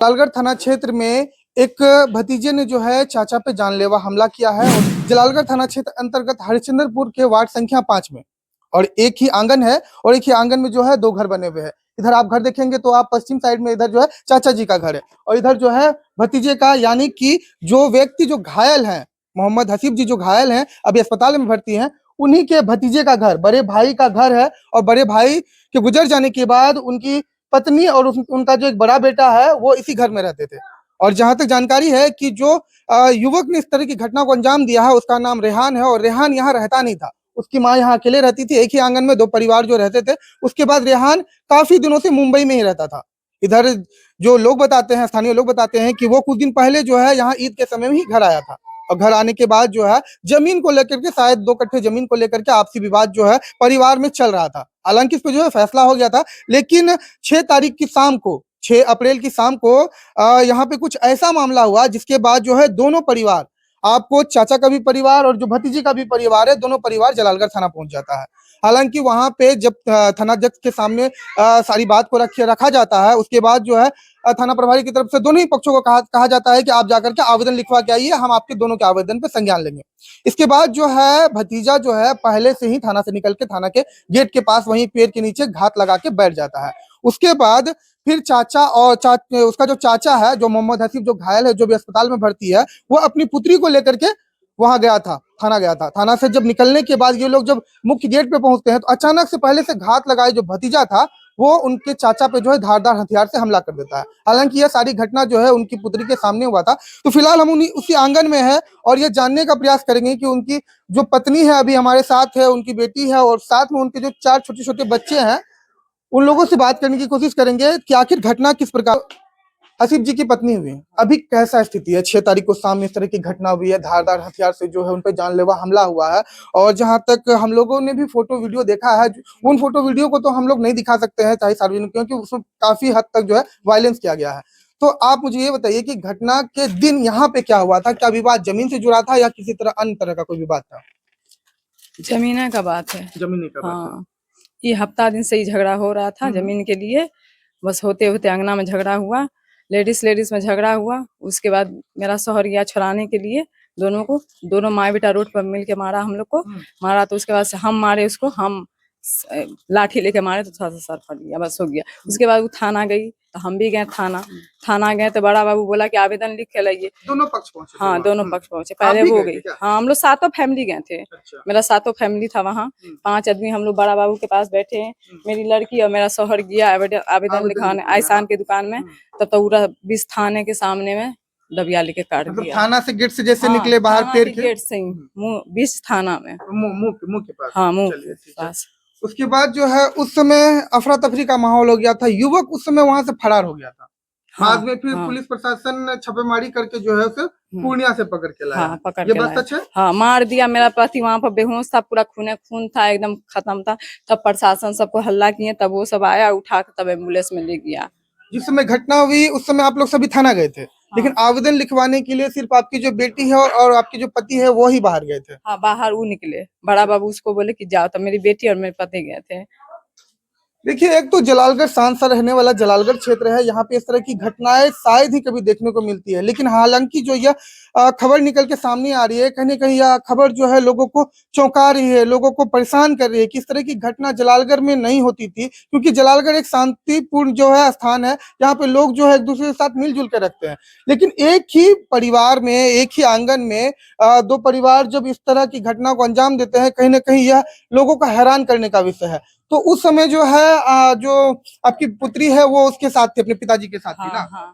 जलालगढ़ थाना क्षेत्र में एक भतीजे ने जो है चाचा पे जानलेवा हमला किया है और जलालगढ़ थाना क्षेत्र अंतर्गत हरिश्चंद्रपुर के वार्ड संख्या 5 में और एक ही आंगन है और एक ही आंगन में जो है दो घर बने हुए हैं। इधर आप घर देखेंगे तो आप पश्चिम साइड में इधर जो है चाचा जी का घर है और इधर जो है भतीजे का, यानी कि जो व्यक्ति जो घायल है, मोहम्मद हसीब जी जो घायल हैं, अभी अस्पताल में भर्ती हैं, उन्हीं के भतीजे का घर, बड़े भाई का घर है। और बड़े भाई के गुजर जाने के बाद उनकी पत्नी और उनका जो एक बड़ा बेटा है वो इसी घर में रहते थे। और जहां तक जानकारी है कि जो युवक ने इस तरह की घटना को अंजाम दिया है उसका नाम रेहान है और रेहान यहाँ रहता नहीं था। उसकी माँ यहाँ अकेले रहती थी, एक ही आंगन में दो परिवार जो रहते थे। उसके बाद रेहान काफी दिनों से मुंबई में ही रहता था। इधर जो लोग बताते हैं, स्थानीय लोग बताते हैं कि वो कुछ दिन पहले जो है यहाँ ईद के समय में ही घर आया था और घर आने के बाद जो है जमीन को लेकर के, शायद 2 कट्ठे जमीन को लेकर के आपसी विवाद जो है परिवार में चल रहा था। हालांकि इस पर जो है फैसला हो गया था, लेकिन 6 तारीख की शाम को, 6 अप्रैल की शाम को यहाँ पे कुछ ऐसा मामला हुआ जिसके बाद जो है दोनों परिवार, आपको चाचा का भी परिवार और जो भतीजी का भी परिवार है, दोनों परिवार जलालगढ़ थाना पहुंच जाता है। हालांकि वहां पे जब थानाध्यक्ष के सामने सारी बात को रखा जाता है, उसके बाद जो है थाना प्रभारी की तरफ से दोनों ही पक्षों को कहा जाता है कि आप जाकर के आवेदन लिखवा के आइए, हम आपके दोनों के आवेदन पे संज्ञान लेंगे। इसके बाद जो है भतीजा जो है पहले से ही थाना से निकल के थाना के गेट के पास वहीं पेड़ के नीचे घात लगा के बैठ जाता है। उसके बाद फिर चाचा और उसका जो चाचा है, जो मोहम्मद हसीब जो घायल है, जो भी अस्पताल में भर्ती है, वो अपनी पुत्री को लेकर के वहां गया था, थाना गया था। थाना से जब निकलने के बाद ये लोग जब मुख्य गेट पे पहुंचते हैं तो अचानक से पहले से घात लगाए जो भतीजा था वो उनके चाचा पे जो है धारदार हथियार से हमला कर देता है। हालांकि यह सारी घटना जो है उनकी पुत्री के सामने हुआ था। तो फिलहाल हम उसी आंगन में है और ये जानने का प्रयास करेंगे कि उनकी जो पत्नी है अभी हमारे साथ है, उनकी बेटी है और साथ में उनके जो 4 छोटे छोटे बच्चे हैं, उन लोगों से बात करने की कोशिश करेंगे कि आखिर घटना किस प्रकार। हसीब जी की पत्नी हुई, अभी कैसा स्थिति है? 6 तारीख को शाम में इस तरह की घटना हुई है, धारदार हथियार से जो है उन पर जानलेवा हमला हुआ है और जहां तक हम लोगों ने भी फोटो वीडियो देखा है, उन फोटो वीडियो को तो हम लोग नहीं दिखा सकते हैं चाहे सार्वजनिक, क्योंकि उसमें काफी हद तक जो है वायलेंस किया गया है। तो आप मुझे ये बताइए कि घटना के दिन यहाँ पे क्या हुआ था? क्या विवाद जमीन से जुड़ा था या किसी तरह अन्य तरह का कोई विवाद था? जमीन का बात है। जमीन का बात है। हाँ, ये हफ्ता दिन से ही झगड़ा हो रहा था जमीन के लिए। बस होते होते अंगना में झगड़ा हुआ, लेडीज में झगड़ा हुआ। उसके बाद मेरा शौहर गया छुड़ाने के लिए दोनों को। दोनों माँ बेटा रोड पर मिल के मारा हम लोग को। मारा तो उसके बाद से हम मारे उसको, हम लाठी लेके मारे तो थोड़ा सा सर फट गया, बस हो गया। उसके बाद वो थाना गई तो हम भी गए थाना गए तो बड़ा बाबू बोला कि आवेदन लिख के लाइए। दोनों पक्ष पहुंचे? हाँ, दोनों पक्ष पहुंचे। पहले वो गई। हाँ, हम लोग 7 फैमिली गए थे। अच्छा। मेरा 7 फैमिली था वहाँ। 5 आदमी हम लोग बड़ा बाबू के पास बैठे हैं। मेरी लड़की और मेरा शौहर गया आवेदन लिखाने आयसान की दुकान में। तब तो पूरा 20 थाने के सामने में दबिया लेके काट दिया। थाना से गेट से जैसे निकले बाहर पेड़ के गेट से मुँह 20 थाना में, मुंह के पास। हाँ, मुँह के पास। उसके बाद जो है उस समय अफरा तफरी का माहौल हो गया था, युवक उस समय वहां से फरार हो गया था। बाद में फिर पुलिस प्रशासन छापेमारी करके जो है उसे पूर्णिया से पकड़ के लाया। पकड़ ये के बात सच है? हाँ, मार दिया। मेरा पति वहाँ पर बेहोश था, पूरा खून था, एकदम खत्म था। तब प्रशासन सबको हल्ला किए, तब वो सब आया, उठा के तब एम्बुलेंस में ले गया। जिस समय घटना हुई उस समय आप लोग सभी थाना गए थे? लेकिन आवेदन लिखवाने के लिए सिर्फ आपकी जो बेटी है और आपकी जो पति है वो ही बाहर गए थे? हाँ, बाहर वो निकले। बड़ा बाबू उसको बोले कि जाओ, तो मेरी बेटी और मेरे पति गए थे। देखिए, एक तो जलालगढ़ शान सा रहने वाला जलालगढ़ क्षेत्र है, यहाँ पे इस तरह की घटनाएं शायद ही कभी देखने को मिलती है। लेकिन हालांकि जो यह खबर निकल के सामने आ रही है, कहीं ना कहीं यह खबर जो है लोगों को चौंका रही है, लोगों को परेशान कर रही है कि इस तरह की घटना जलालगढ़ में नहीं होती थी। क्योंकि जलालगढ़ एक शांतिपूर्ण जो है स्थान है, यहाँ पे लोग जो है एक दूसरे के साथ मिलजुल कर रखते हैं। लेकिन एक ही परिवार में, एक ही आंगन में 2 परिवार जब इस तरह की घटना को अंजाम देते हैं, कहीं ना कहीं यह लोगों का हैरान करने का विषय है। तो उस समय जो है जो आपकी पुत्री है वो उसके साथ थी, अपने पिताजी के साथ थी ना?